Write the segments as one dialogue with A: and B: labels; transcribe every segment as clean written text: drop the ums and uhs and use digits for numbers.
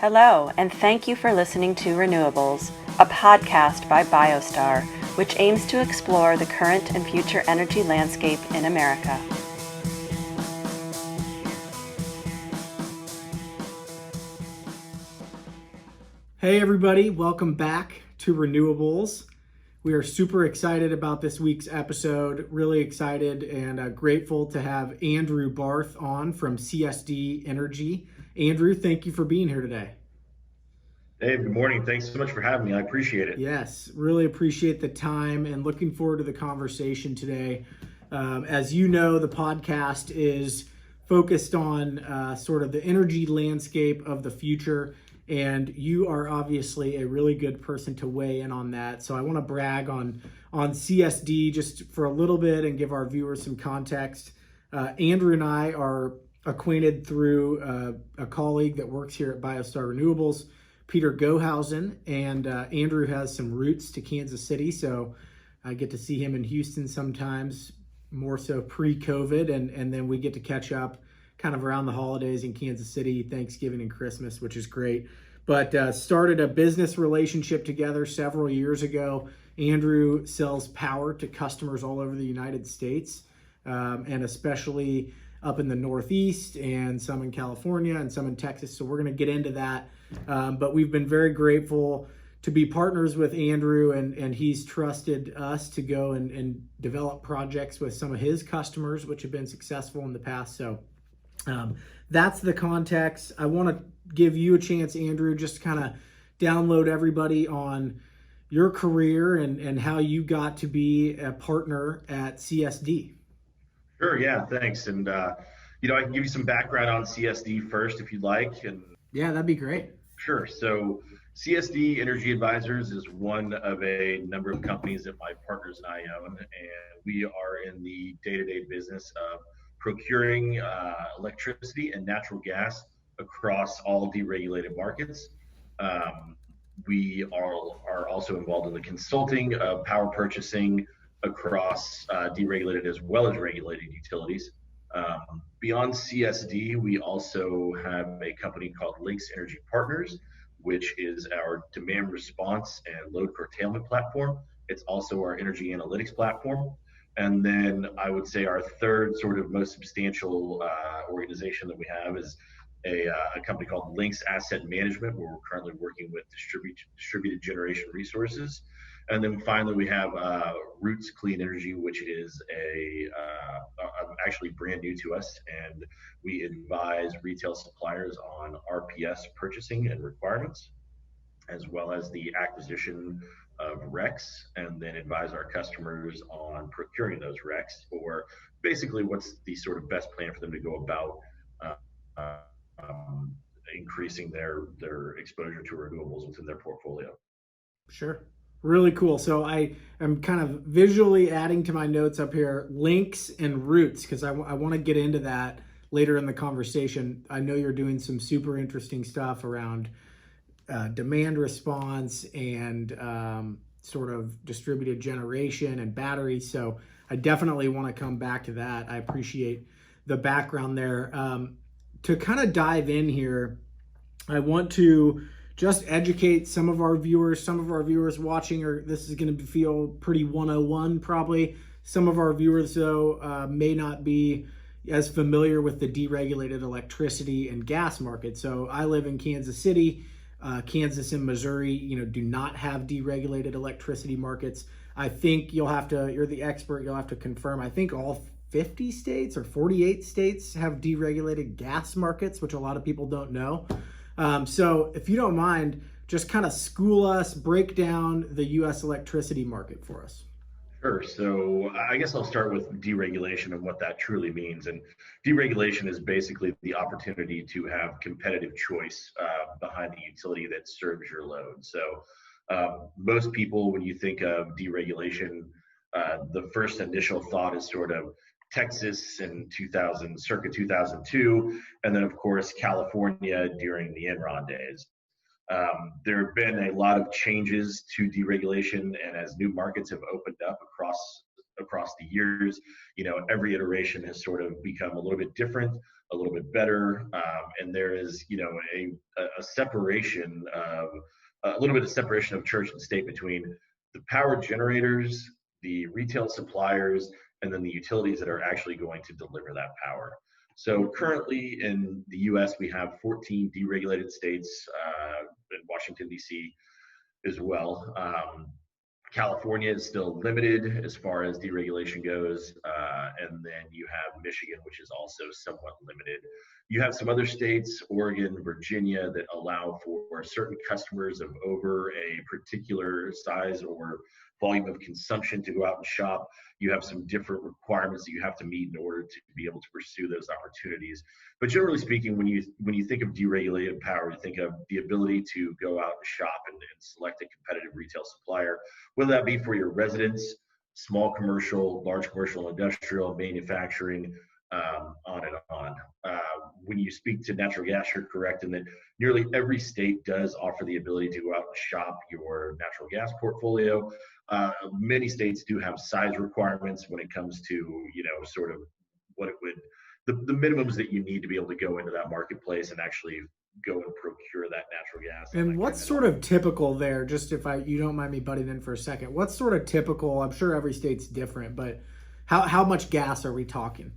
A: Hello, and thank you for listening to Renewables, a podcast by BioStar, which aims to explore the current and future energy landscape in America.
B: Hey everybody, welcome back to Renewables. We are super excited about this week's episode, really excited and grateful to have Andrew Barth on from CSD Energy. Andrew, thank you for being here today.
C: Dave, good morning. Thanks so much for having me. I appreciate it.
B: Yes, really appreciate the time and looking forward to the conversation today. As you know, the podcast is focused on sort of the energy landscape of the future, and you are obviously a really good person to weigh in on that. So I want to brag on CSD just for a little bit and give our viewers some context. Andrew and I are acquainted through a colleague that works here at BioStar Renewables, Peter Gohausen, and Andrew has some roots to Kansas City, so I get to see him in Houston sometimes, more so pre-COVID, and then we get to catch up kind of around the holidays in Kansas City, Thanksgiving and Christmas, which is great. But started a business relationship together several years ago. Andrew sells power to customers all over the United States, and especially up in the Northeast and some in California and some in Texas. So we're going to get into that. But we've been very grateful to be partners with Andrew, and he's trusted us to go and develop projects with some of his customers, which have been successful in the past. So that's the context. I want to give you a chance, Andrew, just to kind of download everybody on your career and how you got to be a partner at CSD.
C: Sure, yeah, thanks. And I can give you some background on CSD first if you'd like. And
B: Yeah, that'd be great.
C: sure. So CSD Energy Advisors is one of a number of companies that my partners and I own, and we are in the day-to-day business of procuring electricity and natural gas across all deregulated markets. Um, we are also involved in the consulting of power purchasing across deregulated as well as regulated utilities. Beyond CSD, we also have a company called Links Energy Partners, which is our demand response and load curtailment platform. It's also our energy analytics platform. And then I would say our third sort of most substantial organization that we have is a company called Links Asset Management, where we're currently working with distributed generation resources. And then finally, we have Roots Clean Energy, which is actually brand new to us, and we advise retail suppliers on RPS purchasing and requirements, as well as the acquisition of RECs, and then advise our customers on procuring those RECs, or basically what's the sort of best plan for them to go about uh, increasing their exposure to renewables within their portfolio.
B: Sure. Really cool. So I am kind of visually adding to my notes up here, links and roots, because I want to get into that later in the conversation. I know you're doing some super interesting stuff around demand response and sort of distributed generation and batteries. So I definitely want to come back to that. I appreciate the background there. To kind of dive in here, I want to just educate some of our viewers watching, or this is going to feel pretty 101 probably. Some of our viewers, though, may not be as familiar with the deregulated electricity and gas market. So I live in Kansas City. Kansas and Missouri, do not have deregulated electricity markets. I think you're the expert, you'll have to confirm. I think all 50 states or 48 states have deregulated gas markets, which a lot of people don't know. So if you don't mind, just kind of school us, break down the U.S. electricity market for us.
C: Sure. So I guess I'll start with deregulation and what that truly means. And deregulation is basically the opportunity to have competitive choice behind the utility that serves your load. So most people, when you think of deregulation, the first initial thought is sort of Texas in circa 2002, and then of course California during the Enron days. There have been a lot of changes to deregulation, and as new markets have opened up across across the years. Every iteration has sort of become a little bit different, a little bit better, and there is a separation of a little bit of separation of church and state between the power generators, the retail suppliers, and then the utilities that are actually going to deliver that power. So currently in the U.S., we have 14 deregulated states, in Washington, D.C. as well. California is still limited as far as deregulation goes, and then you have Michigan, which is also somewhat limited. You have some other states, Oregon, Virginia, that allow for certain customers of over a particular size or volume of consumption to go out and shop. You have some different requirements that you have to meet in order to be able to pursue those opportunities. But generally speaking, when you think of deregulated power, you think of the ability to go out and shop and select a competitive retail supplier, whether that be for your residents, small commercial, large commercial, industrial, manufacturing, on and on. When you speak to natural gas, you're correct in that nearly every state does offer the ability to go out and shop your natural gas portfolio. Many states do have size requirements when it comes to, sort of what it would, the minimums that you need to be able to go into that marketplace and actually go and procure that natural gas.
B: And what's sort of typical there? Just if you don't mind me butting in for a second, what's sort of typical? I'm sure every state's different, but how much gas are we talking?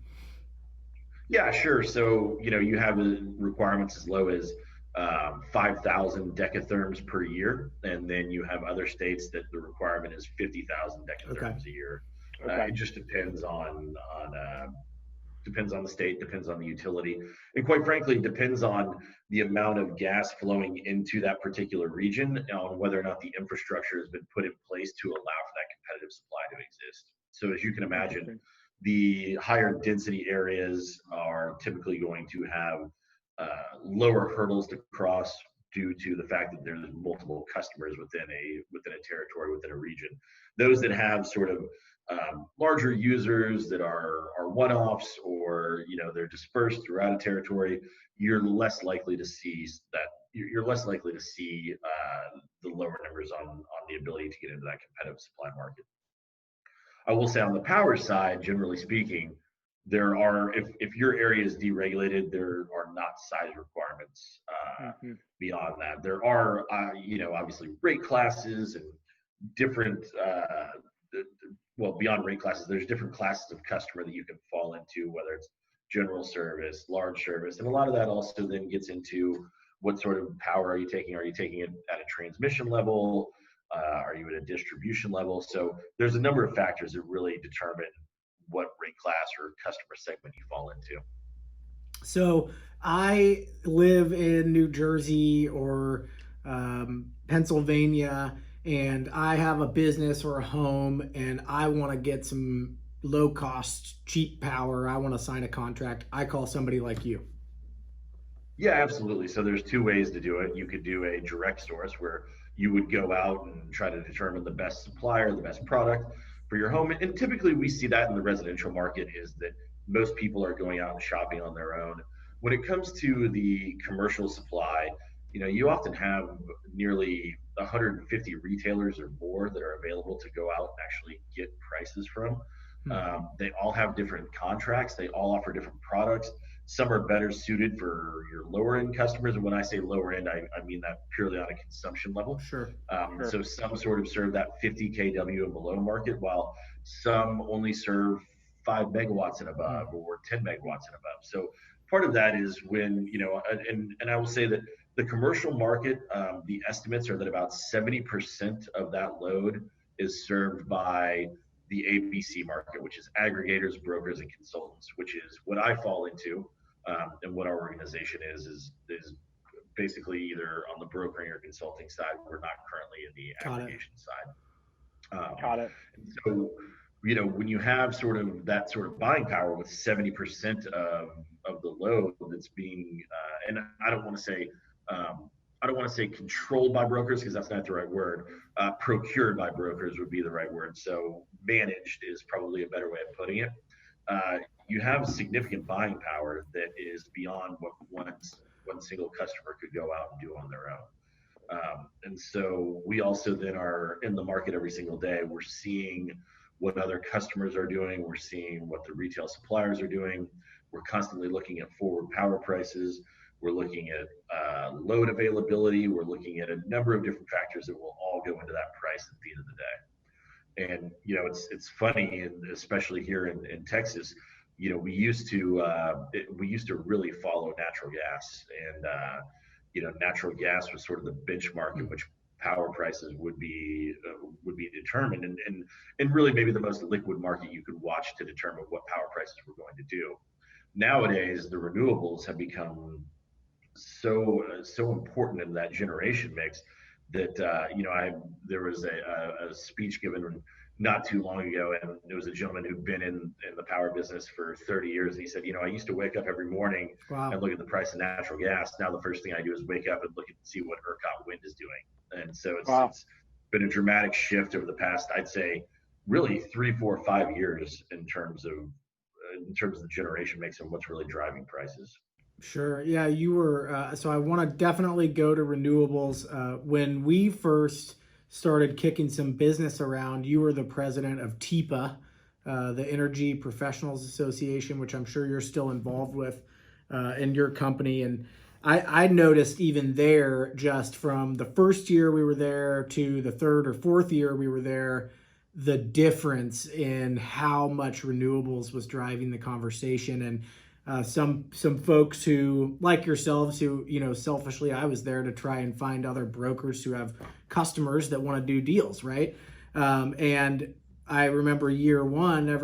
C: Yeah, sure. So, you have the requirements as low as 5,000 decatherms per year, and then you have other states that the requirement is 50,000
B: Okay.
C: decatherms a year.
D: Okay.
C: It just depends on the state, depends on the utility, and quite frankly, depends on the amount of gas flowing into that particular region, on whether or not the infrastructure has been put in place to allow for that competitive supply to exist. So, as you can imagine, the higher density areas are typically going to have lower hurdles to cross due to the fact that there's multiple customers within a territory, within a region. Those that have sort of larger users that are one-offs, or they're dispersed throughout a territory, you're less likely to see that. You're less likely to see the lower numbers on the ability to get into that competitive supply market. I will say on the power side, generally speaking, there are, if your area is deregulated, there are not size requirements beyond that. There are, obviously rate classes and different, well, beyond rate classes, there's different classes of customer that you can fall into, whether it's general service, large service, and a lot of that also then gets into what sort of power are you taking? Are you taking it at a transmission level? Are you at a distribution level? So there's a number of factors that really determine what rate class or customer segment you fall into.
B: So I live in New Jersey or Pennsylvania, and I have a business or a home, and I want to get some low cost, cheap power. I want to sign a contract. I call somebody like you.
C: Yeah, absolutely. So there's two ways to do it. You could do a direct source where you would go out and try to determine the best supplier, the best product for your home. And typically we see that in the residential market, is that most people are going out and shopping on their own. When it comes to the commercial supply, you often have nearly 150 retailers or more that are available to go out and actually get prices from. They all have different contracts. They all offer different products. Some are better suited for your lower end customers. And when I say lower end, I mean that purely on a consumption level.
B: Sure.
C: So some sort of serve that 50 kW and below market, while some only serve 5 megawatts and above, or 10 megawatts and above. So part of that is when, and I will say that the commercial market, the estimates are that about 70% of that load is served by the ABC market, which is aggregators, brokers, and consultants, which is what I fall into, and what our organization is basically either on the brokering or consulting side. We're not currently in the aggregation side.
D: Got it.
C: And so, when you have sort of that sort of buying power with 70% of the load that's being, and I don't want to say controlled by brokers, because that's not the right word. Procured by brokers would be the right word. So managed is probably a better way of putting it. You have significant buying power that is beyond what one single customer could go out and do on their own. And so we also then are in the market every single day. We're seeing what other customers are doing. We're seeing what the retail suppliers are doing. We're constantly looking at forward power prices. We're looking at load availability. We're looking at a number of different factors that will all go into that price at the end of the day. And it's funny, and especially here in Texas, we used to really follow natural gas, and natural gas was sort of the benchmark in which power prices would be determined, and really maybe the most liquid market you could watch to determine what power prices were going to do. Nowadays, the renewables have become so important in that generation mix that I there was a speech given not too long ago, and it was a gentleman who'd been in the power business for 30 years, and he said, I used to wake up every morning and
B: Wow.
C: look at the price of natural gas. Now the first thing I do is wake up and look and see what ERCOT wind is doing, and so
D: Wow.
C: it's been a dramatic shift over the past, I'd say, really 3, 4, 5 years in terms of the generation mix and what's really driving prices.
B: Sure. Yeah, you were. So I want to definitely go to renewables. When we first started kicking some business around, you were the president of TIPA, the Energy Professionals Association, which I'm sure you're still involved with in your company. And I noticed even there, just from the first year we were there to the third or fourth year we were there, the difference in how much renewables was driving the conversation. And some folks who, like yourselves, who selfishly, I was there to try and find other brokers who have customers that want to do deals, right? And I remember year one, it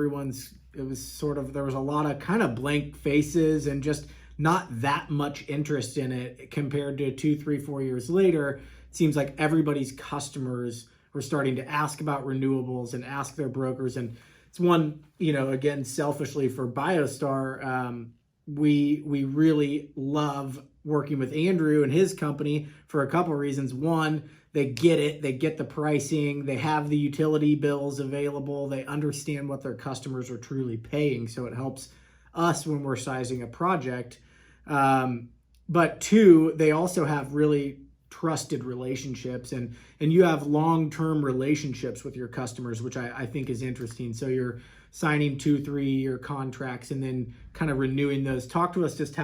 B: was sort of, there was a lot of kind of blank faces and just not that much interest in it compared to 2, 3, 4 years later. It seems like everybody's customers were starting to ask about renewables and ask their brokers. And it's one, again, selfishly for BioStar, we really love working with Andrew and his company for a couple of reasons. One, they get it, they get the pricing, they have the utility bills available, they understand what their customers are truly paying, so it helps us when we're sizing a project. But two, they also have really trusted relationships, and you have long-term relationships with your customers, which I think is interesting. So you're signing 2, 3 year contracts and then kind of renewing those. Talk to us just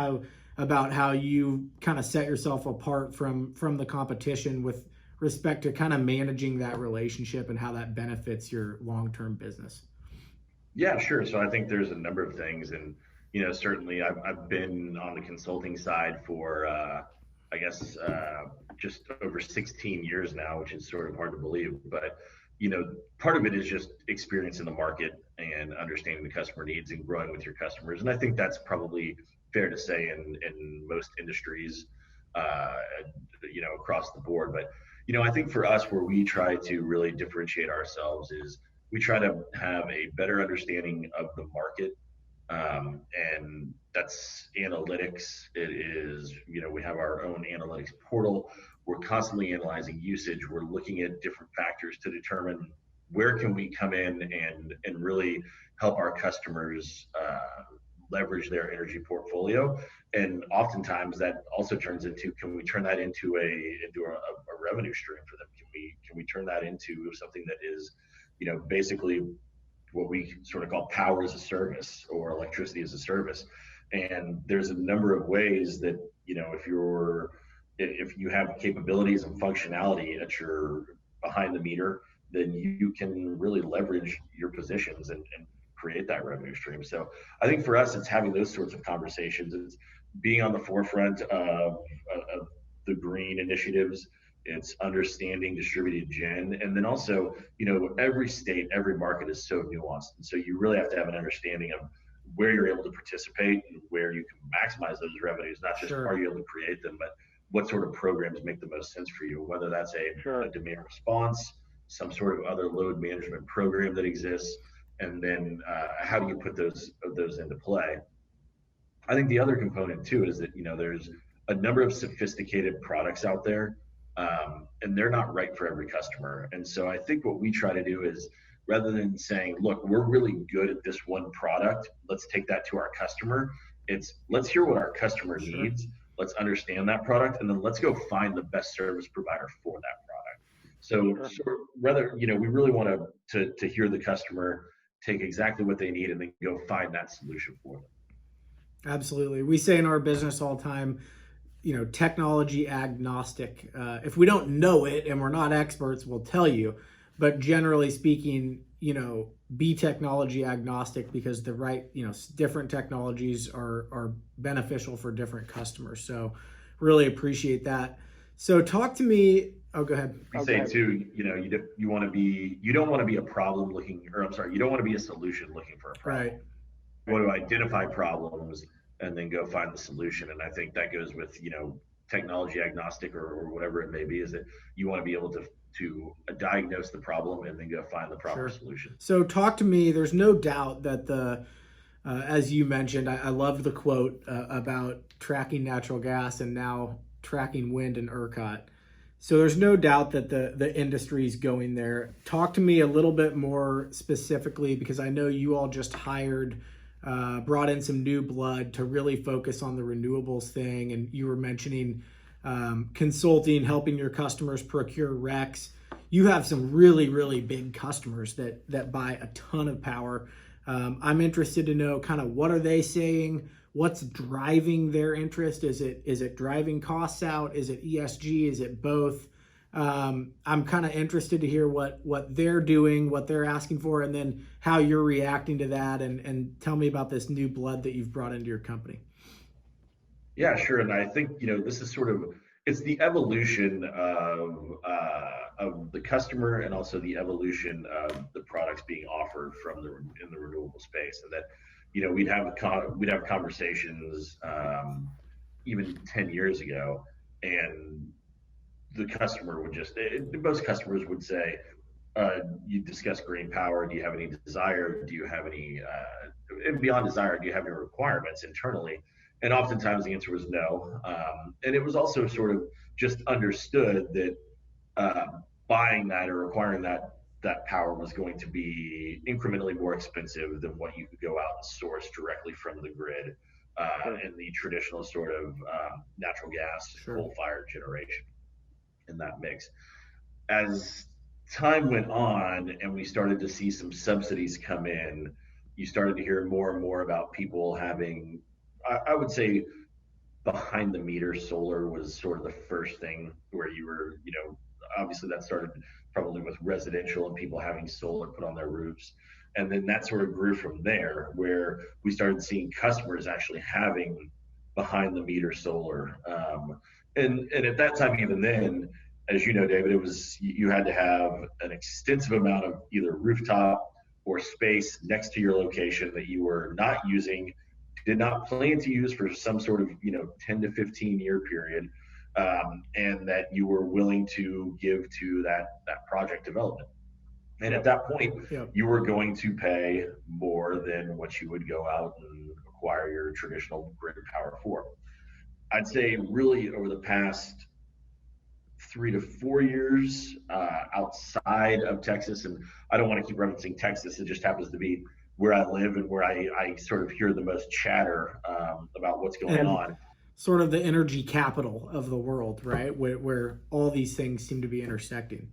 B: about how you kind of set yourself apart from the competition with respect to kind of managing that relationship and how that benefits your long-term business.
C: Yeah, sure. So I think there's a number of things, and certainly I've been on the consulting side for I guess just over 16 years now, which is sort of hard to believe. But part of it is just experience in the market and understanding the customer needs and growing with your customers. And I think that's probably fair to say in most industries, across the board. But I think for us, where we try to really differentiate ourselves is we try to have a better understanding of the market, and that's analytics. It is, we have our own analytics portal. We're constantly analyzing usage. We're looking at different factors to determine where can we come in and really help our customers leverage their energy portfolio. And oftentimes that also turns into, can we turn that into a revenue stream for them? Can we turn that into something that is, basically what we sort of call power as a service or electricity as a service. And there's a number of ways that, if you have capabilities and functionality at your behind the meter, then you can really leverage your positions and create that revenue stream. So I think for us, it's having those sorts of conversations. It's being on the forefront of the green initiatives. It's understanding distributed gen. And then also, every state, every market is so nuanced. And so you really have to have an understanding of where you're able to participate and where you can maximize those revenues, not just
B: Sure.
C: are you able to create them, but what sort of programs make the most sense for you, whether that's a demand response, some sort of other load management program that exists, and then how do you put those into play. I think the other component too is that there's a number of sophisticated products out there, and they're not right for every customer. And so I think what we try to do is, rather than saying, look, we're really good at this one product, let's take that to our customer. It's let's hear what our customer needs. Let's understand that product, and then let's go find the best service provider for that product. So, rather, we really want to hear the customer, take exactly what they need, and then go find that solution for them.
B: Absolutely. We say in our business all the time, technology agnostic. If we don't know it and we're not experts, we'll tell you. But generally speaking, be technology agnostic, because the right, different technologies are beneficial for different customers. So really appreciate that. So talk to me. Oh, go ahead.
C: We say too, you don't want to be a problem looking, or I'm sorry, you don't want to be a solution looking for a problem.
B: Right.
C: You want to identify problems and then go find the solution. And I think that goes with, technology agnostic, or whatever it may be, is that you want to be able to diagnose the problem and then go find the proper solution.
B: So talk to me. There's no doubt that as you mentioned, I love the quote about tracking natural gas and now tracking wind in ERCOT. So there's no doubt that the industry is going there. Talk to me a little bit more specifically, because I know you all just brought in some new blood to really focus on the renewables thing. And you were mentioning consulting, helping your customers procure RECs. You have some really, really big customers that buy a ton of power. I'm interested to know kind of what are they saying? What's driving their interest? Is it driving costs out? Is it ESG? Is it both? I'm kind of interested to hear what they're doing, what they're asking for, and then how you're reacting to that. And tell me about this new blood that you've brought into your company.
C: Yeah, sure. And I think, this is it's the evolution of the customer, and also the evolution of the products being offered in the renewable space. And that, we'd have conversations even 10 years ago, and the customer would most customers would say, you discuss green power. Do you have any desire? Do you have any, and beyond desire, do you have any requirements internally? And oftentimes the answer was no. And it was also sort of just understood that buying that or acquiring that power was going to be incrementally more expensive than what you could go out and source directly from the grid in the traditional sort of natural gas, coal-fired generation in that mix. As time went on and we started to see some subsidies come in, you started to hear more and more about people having, I would say, behind the meter solar was sort of the first thing where you were, obviously that started probably with residential and people having solar put on their roofs. And then that sort of grew from there, where we started seeing customers actually having behind the meter solar. And at that time, even then, as you know, David, you had to have an extensive amount of either rooftop or space next to your location that you were not using, did not plan to use for some sort of 10 to 15 year period, and that you were willing to give to that project development. And at that point, you were going to pay more than what you would go out and acquire your traditional grid power for. I'd say really over the past 3 to 4 years outside of Texas, and I don't want to keep referencing Texas, it just happens to be where I live and where I sort of hear the most chatter about what's going on.
B: Sort of the energy capital of the world, right? Where all these things seem to be intersecting.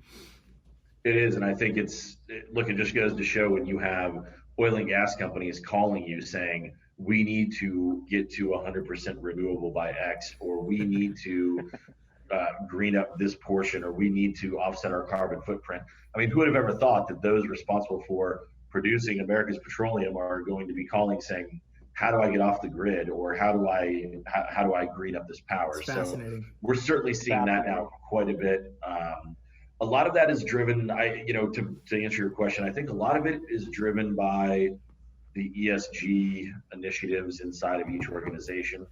C: It is, and I think it just goes to show when you have oil and gas companies calling you saying, we need to get to 100% renewable by X, or we need to green up this portion, or we need to offset our carbon footprint. I mean, who would have ever thought that those responsible for producing America's petroleum are going to be calling saying, how do I get off the grid, or how do I green up this power? So we're certainly seeing that now quite a bit. A lot of that is driven, to answer your question, I think a lot of it is driven by the ESG initiatives inside of each organization.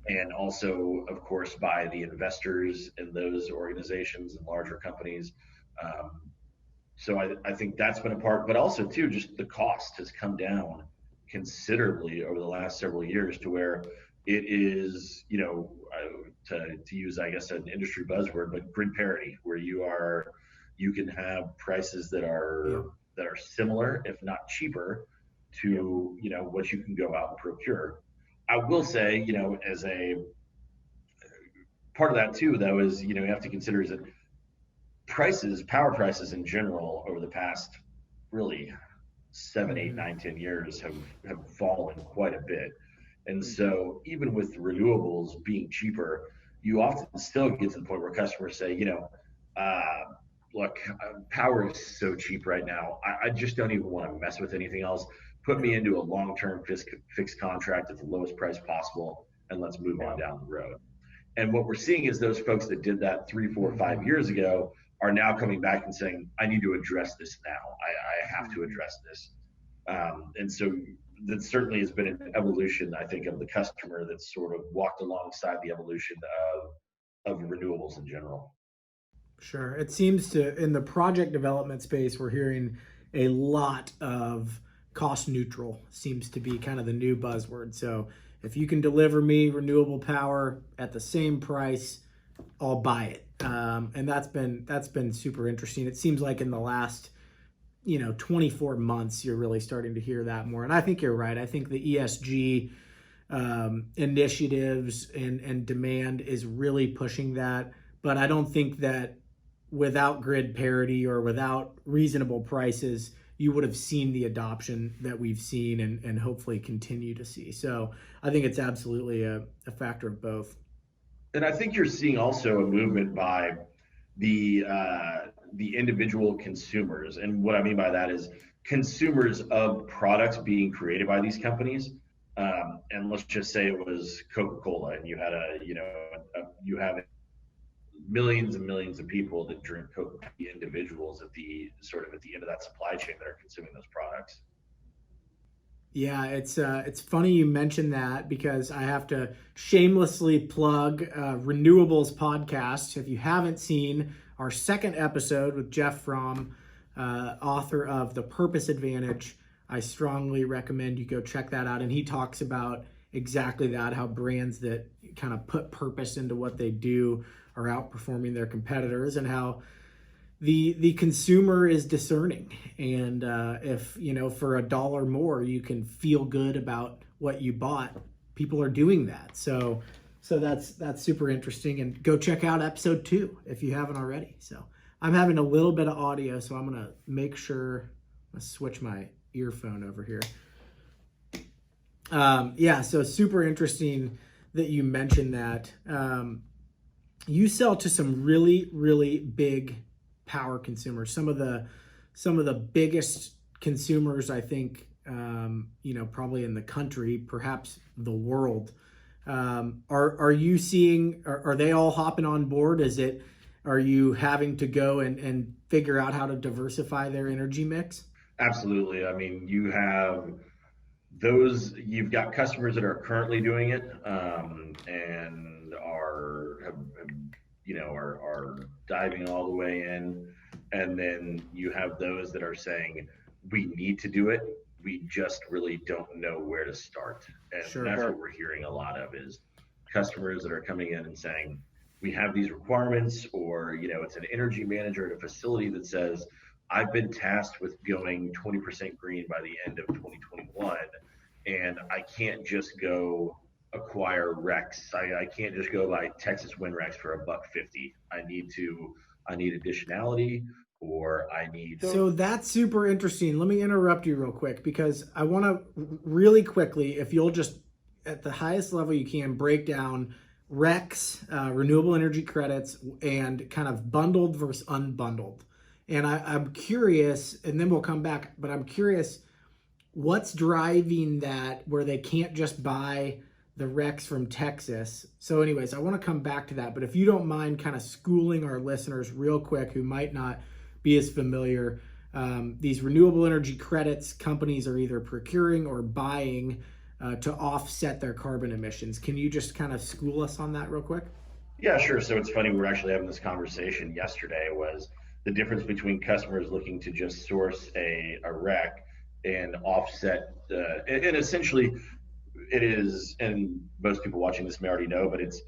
C: And also, of course, by the investors in those organizations and larger companies. So I think that's been a part, but also too, just the cost has come down considerably over the last several years to where it is, to use, I guess, an industry buzzword, but grid parity, where you can have prices that are similar, if not cheaper, to what you can go out and procure. I will say, as a part of that too, though, is you have to consider is that power prices in general over the past really 7, 8,
B: Mm-hmm.
C: 9, 10 years have fallen quite a bit. And
B: Mm-hmm.
C: so even with renewables being cheaper, you often still get to the point where customers say, uh, look, power is so cheap right now. I just don't even want to mess with anything else. Put
B: Yeah.
C: me into a long-term fixed contract at the lowest price possible, and let's move on down the road. And what we're seeing is those folks that did that 3, 4,
B: Mm-hmm.
C: 5 years ago are now coming back and saying, I need to address this now. I have to
B: Mm-hmm.
C: address this. And so that certainly has been an evolution, I think, of the customer that's sort of walked alongside the evolution of renewables in general.
B: Sure. It seems to, in the project development space, we're hearing a lot of cost neutral seems to be kind of the new buzzword. So if you can deliver me renewable power at the same price, I'll buy it. And that's been super interesting. It seems like in the last 24 months, you're really starting to hear that more. And I think you're right. I think the ESG initiatives and demand is really pushing that. But I don't think that without grid parity or without reasonable prices, you would have seen the adoption that we've seen and hopefully continue to see. So I think it's absolutely a factor of both.
C: And I think you're seeing also a movement by the individual consumers. And what I mean by that is consumers of products being created by these companies. And let's just say it was Coca-Cola, and you had you have millions and millions of people that drink Coca-Cola, individuals at the end of that supply chain that are consuming those products.
B: Yeah, it's funny you mentioned that because I have to shamelessly plug Renewables podcast. If you haven't seen our second episode with Jeff Fromm, author of The Purpose Advantage, I strongly recommend you go check that out. And he talks about exactly that, how brands that kind of put purpose into what they do are outperforming their competitors, and how the consumer is discerning, and if for a dollar more you can feel good about what you bought, people are doing that. So that's super interesting, and go check out episode 2 if you haven't already. So I'm having a little bit of audio, so I'm gonna make sure I switch my earphone over here. Yeah, so super interesting that you mentioned that. You sell to some really, really big power consumers. Some of the biggest consumers, I think, probably in the country, perhaps the world. Are you seeing? Are they all hopping on board? Are you having to go and figure out how to diversify their energy mix?
C: Absolutely. I mean, you've got customers that are currently doing it, and are diving all the way in, and then you have those that are saying we need to do it, we just really don't know where to start. And
B: Sure.
C: that's what we're hearing a lot of, is customers that are coming in and saying we have these requirements, or it's an energy manager at a facility that says I've been tasked with going 20% green by the end of 2021, and I can't just go acquire RECs. I can't just go buy Texas Wind RECs for $1.50. I need additionality, or I need.
B: So that's super interesting. Let me interrupt you real quick because I want to really quickly, if you'll just at the highest level you can, break down RECs, renewable energy credits, and kind of bundled versus unbundled. And I'm curious, and then we'll come back, but I'm curious what's driving that where they can't just buy the RECs from Texas. So anyways, I want to come back to that, but if you don't mind kind of schooling our listeners real quick who might not be as familiar, these renewable energy credits companies are either procuring or buying to offset their carbon emissions. Can you just kind of school us on that real quick?
C: Yeah, sure. So it's funny, we were actually having this conversation yesterday, was the difference between customers looking to just source a REC and offset, and essentially it is, and most people watching this may already know, but it's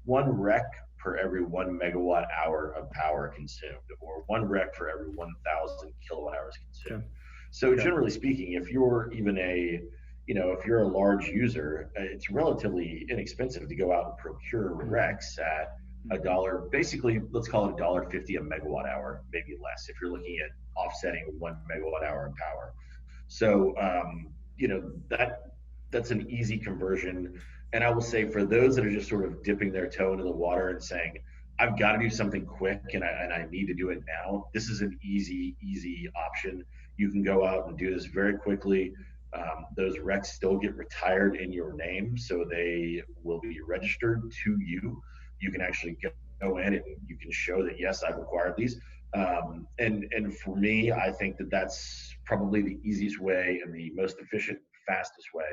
C: one REC per every 1 megawatt hour of power consumed, or one REC for every 1,000 kilowatt hours consumed. Okay. So generally speaking, if you're even if you're a large user, it's relatively inexpensive to go out and procure RECs at a dollar, basically, let's call it $1.50 a megawatt hour, maybe less if you're looking at offsetting 1 megawatt hour in power. So that's an easy conversion. And I will say for those that are just sort of dipping their toe into the water and saying, I've got to do something quick and I need to do it now, this is an easy option. You can go out and do this very quickly. Those RECs still get retired in your name, so they will be registered to you. You can actually go in and you can show that, yes, I've acquired these. And for me, I think that that's probably the easiest way and the most efficient, fastest way.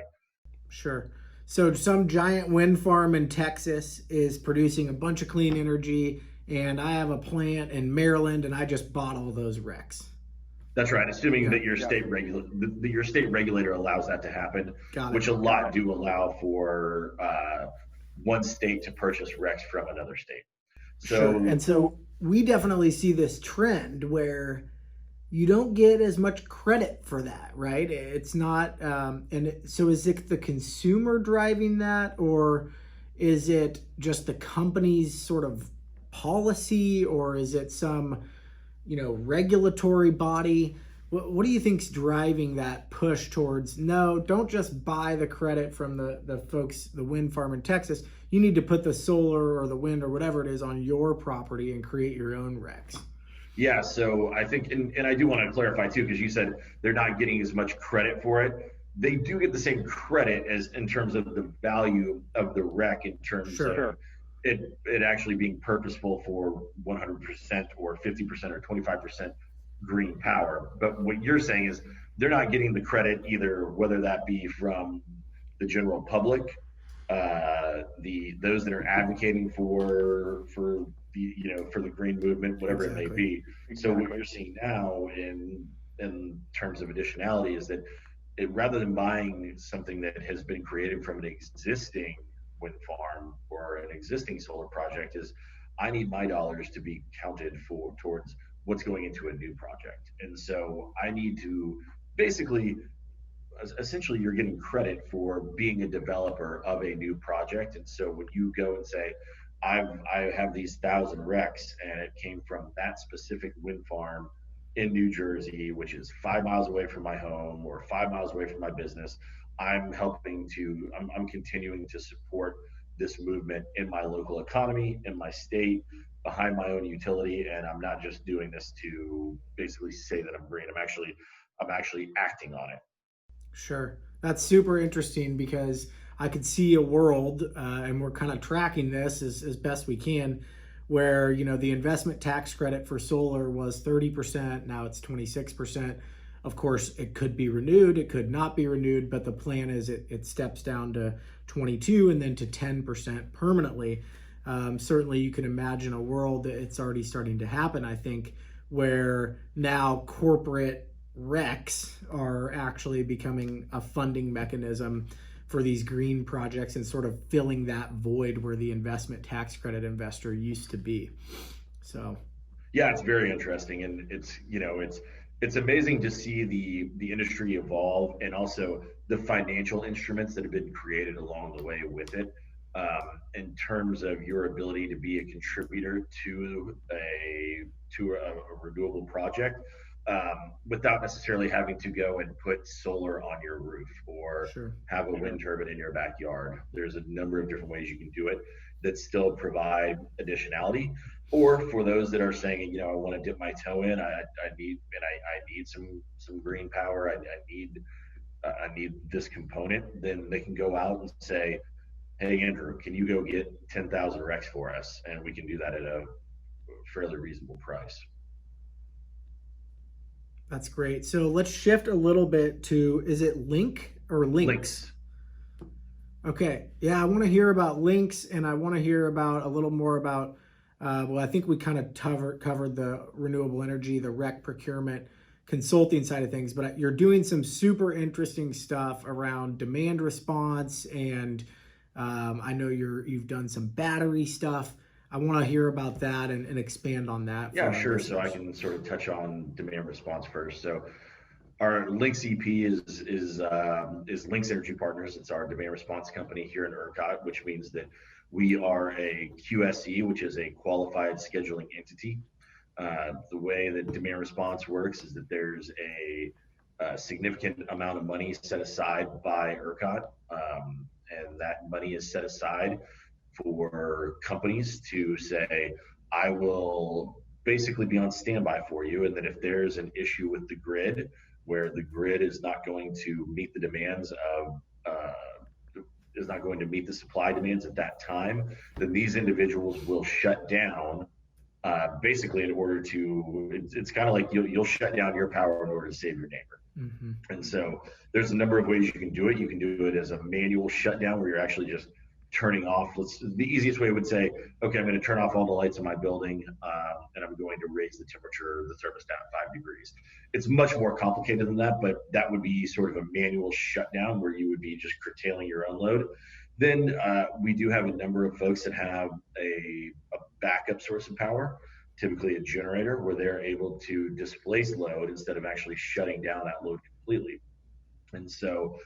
B: Sure. So some giant wind farm in Texas is producing a bunch of clean energy, and I have a plant in Maryland, and I just bought all those RECs.
C: That's right. Assuming
B: Yeah.
C: that your state regulator allows that to happen,
B: Got it.
C: which a lot do allow for one state to purchase RECs from another state.
B: Sure.
C: So
B: And so we definitely see this trend where you don't get as much credit for that, right? It's not, so is it the consumer driving that, or is it just the company's sort of policy, or is it some, regulatory body? What do you think's driving that push towards, no, don't just buy the credit from the folks, the wind farm in Texas. You need to put the solar or the wind or whatever it is on your property and create your own RECs.
C: yeah, so I think, and I do want to clarify too, because you said they're not getting as much credit for it. They do get the same credit as in terms of the value of the REC, in terms
B: Sure.
C: of it actually being purposeful for 100% or 50% or 25% green power. But what you're saying is they're not getting the credit either, whether that be from the general public, the those that are advocating for the green movement, whatever it may be. So what you're seeing now in terms of additionality is that rather than buying something that has been created from an existing wind farm or an existing solar project, is I need my dollars to be counted for towards what's going into a new project. And so I need to basically, essentially, you're getting credit for being a developer of a new project. And so when you go and say, I have these 1,000 RECs and it came from that specific wind farm in New Jersey, which is 5 miles away from my home or 5 miles away from my business, I'm continuing to support this movement in my local economy, in my state, behind my own utility. And I'm not just doing this to basically say that I'm green. I'm actually acting on it.
B: Sure. That's super interesting because I could see a world, and we're kind of tracking this as best we can, where, the investment tax credit for solar was 30%. Now it's 26%. Of course, it could be renewed, it could not be renewed, but the plan is it steps down to 22 and then to 10% permanently. Certainly, you can imagine a world that it's already starting to happen, I think, where now corporate RECs are actually becoming a funding mechanism for these green projects and sort of filling that void where the investment tax credit investor used to be. So
C: yeah, it's very interesting, and it's amazing to see the industry evolve, and also the financial instruments that have been created along the way with it, in terms of your ability to be a contributor to a renewable project, without necessarily having to go and put solar on your roof or
B: sure.
C: have a wind turbine in your backyard. There's a number of different ways you can do it that still provide additionality. Or for those that are saying, I want to dip my toe in, I need some green power. I need this component. Then they can go out and say, hey Andrew, can you go get 10,000 RECs for us, and we can do that at a fairly reasonable price.
B: That's great. So let's shift a little bit to, is it link or links? Okay. Yeah, I want to hear about links, and I want to hear about a little more about, I think we kind of covered the renewable energy, the REC procurement, consulting side of things, but you're doing some super interesting stuff around demand response, and I know you've done some battery stuff. I want to hear about that and expand on that.
C: Yeah, sure. So I can sort of touch on demand response first. So our Links EP is Links Energy Partners. It's our demand response company here in ERCOT, which means that We are a QSE, which is a qualified scheduling entity. The way that demand response works is that there's a significant amount of money set aside by ERCOT, and that money is set aside for companies to say, I will basically be on standby for you. And then if there's an issue with the grid where the grid is not going to meet the demands of, is not going to meet the supply demands at that time, then these individuals will shut down basically in order to, it's kind of like you'll shut down your power in order to save your neighbor.
B: Mm-hmm.
C: And so there's a number of ways you can do it. You can do it as a manual shutdown where you're actually just turning off. The easiest way would say, okay, I'm going to turn off all the lights in my building and I'm going to raise the temperature of the thermostat 5 degrees. It's much more complicated than that, but that would be sort of a manual shutdown where you would be just curtailing your own load. Then we do have a number of folks that have a backup source of power, typically a generator, where they're able to displace load instead of actually shutting down that load completely. And so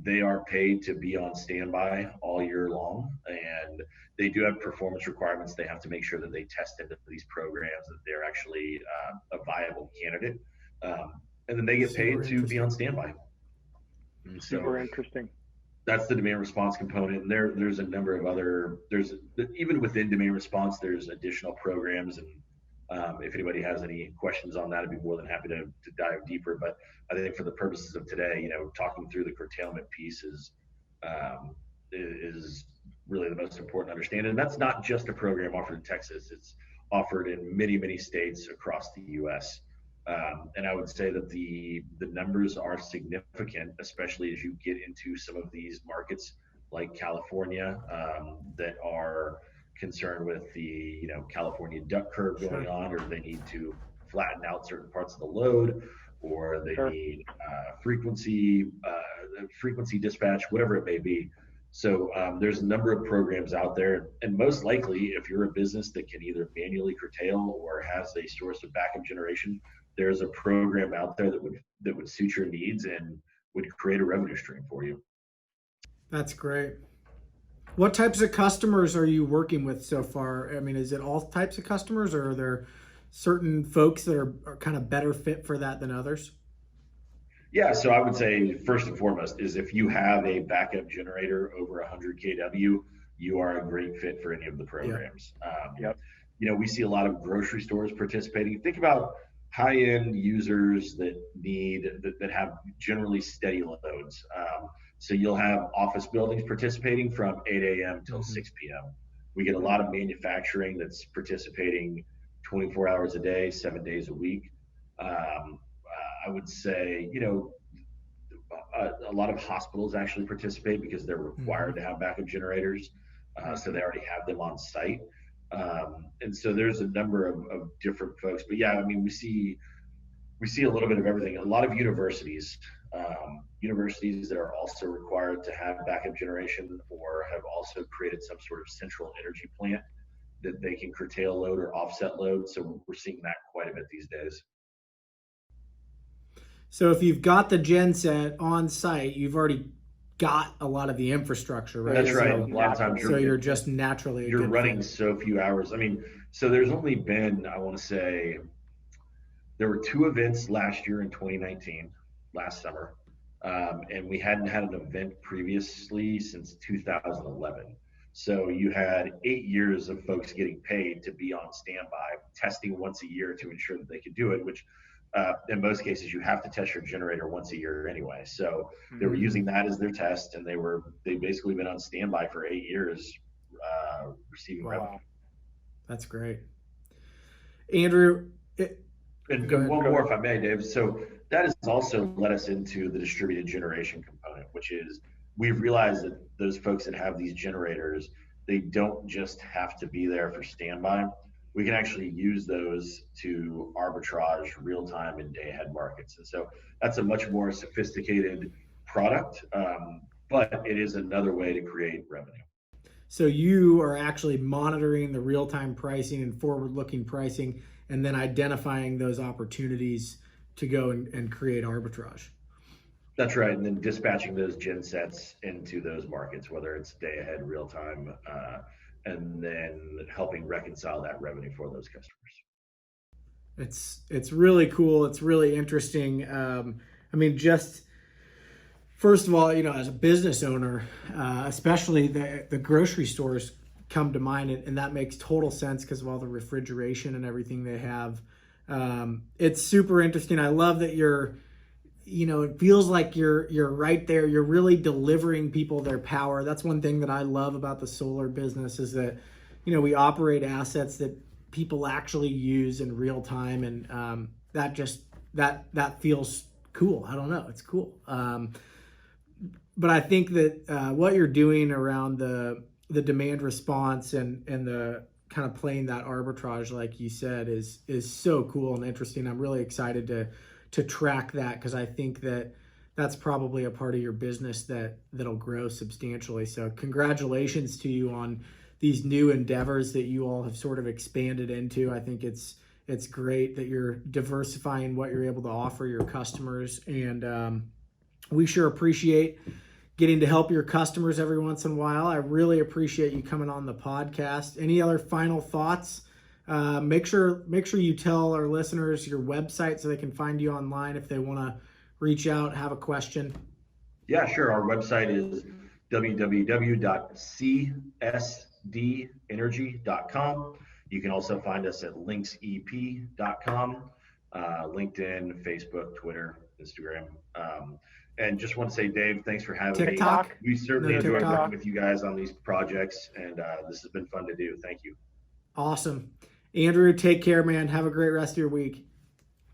C: they are paid to be on standby all year long, and they do have performance requirements. They have to make sure that they test into these programs, that they're actually a viable candidate, and then they get paid to be on standby. And so,
D: super interesting.
C: That's the demand response component. And there's a number of other, even within demand response, there's additional programs. And if anybody has any questions on that, I'd be more than happy to dive deeper. But I think for the purposes of today, talking through the curtailment piece is really the most important to understand. And that's not just a program offered in Texas. It's offered in many, many states across the U.S. And I would say that the numbers are significant, especially as you get into some of these markets like California that are concerned with the California duck curve going on, or they need to flatten out certain parts of the load, or they need frequency dispatch, whatever it may be. So there's a number of programs out there, and most likely, if you're a business that can either manually curtail or has a source of backup generation, there's a program out there that would suit your needs and would create a revenue stream for you.
B: That's great. What types of customers are you working with so far? I mean, is it all types of customers, or are there certain folks that are kind of better fit for that than others?
C: Yeah, so I would say first and foremost is if you have a backup generator over 100 kW, you are a great fit for any of the programs. We see a lot of grocery stores participating. Think about high-end users that have generally steady loads. So you'll have office buildings participating from 8 a.m. till 6 p.m. We get a lot of manufacturing that's participating 24 hours a day, 7 days a week. I would say, a lot of hospitals actually participate because they're required to have backup generators. So they already have them on site. And so there's a number of different folks, but yeah, I mean, we see a little bit of everything. A lot of universities that are also required to have backup generation, or have also created some sort of central energy plant that they can curtail load or offset load. So we're seeing that quite a bit these days.
B: So if you've got the gen set on site, you've already got a lot of the infrastructure, right?
C: That's right.
B: So,
C: a lot of times
B: you're just naturally
C: you're running so few hours. I mean, so there's only been, I want to say, there were 2 events last year in 2019, last summer, and we hadn't had an event previously since 2011. So you had 8 years of folks getting paid to be on standby, testing once a year to ensure that they could do it, which in most cases you have to test your generator once a year anyway. So they were using that as their test, and they've basically been on standby for 8 years, receiving revenue.
B: That's great. Andrew,
C: and one more, if I may, Dave. So that has also led us into the distributed generation component, which is we've realized that those folks that have these generators, they don't just have to be there for standby. We can actually use those to arbitrage real-time and day-ahead markets. And so that's a much more sophisticated product, but it is another way to create revenue.
B: So you are actually monitoring the real-time pricing and forward-looking pricing, and then identifying those opportunities to go and create arbitrage.
C: That's right. And then dispatching those gen sets into those markets, whether it's day ahead, real time, and then helping reconcile that revenue for those customers.
B: It's really cool. It's really interesting. I mean, just first of all, as a business owner, especially the grocery stores come to mind, and that makes total sense because of all the refrigeration and everything they have. It's super interesting. I love that it feels like you're right there. You're really delivering people their power. That's one thing that I love about the solar business is that, we operate assets that people actually use in real time, and that feels cool. I don't know, it's cool. But I think that what you're doing around the demand response and the kind of playing that arbitrage, like you said, is so cool and interesting. I'm really excited to track that because I think that that's probably a part of your business that'll grow substantially. So congratulations to you on these new endeavors that you all have sort of expanded into. I think it's great that you're diversifying what you're able to offer your customers, and we sure appreciate getting to help your customers every once in a while. I really appreciate you coming on the podcast. Any other final thoughts? Make sure you tell our listeners your website so they can find you online if they want to reach out, have a question.
C: Yeah, sure. Our website is www.csdenergy.com. You can also find us at linksep.com, LinkedIn, Facebook, Twitter, Instagram. And just want to say, Dave, thanks for having
B: TikTok?
C: me. We certainly
B: No,
C: enjoy
B: TikTok.
C: working with you guys on these projects, and this has been fun to do. Thank you.
B: Awesome. Andrew, take care, man. Have a great rest of your week.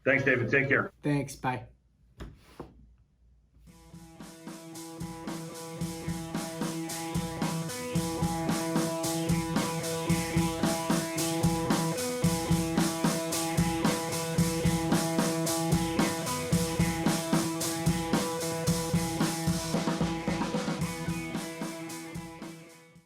C: Thanks, David. Take care.
B: Thanks. Bye.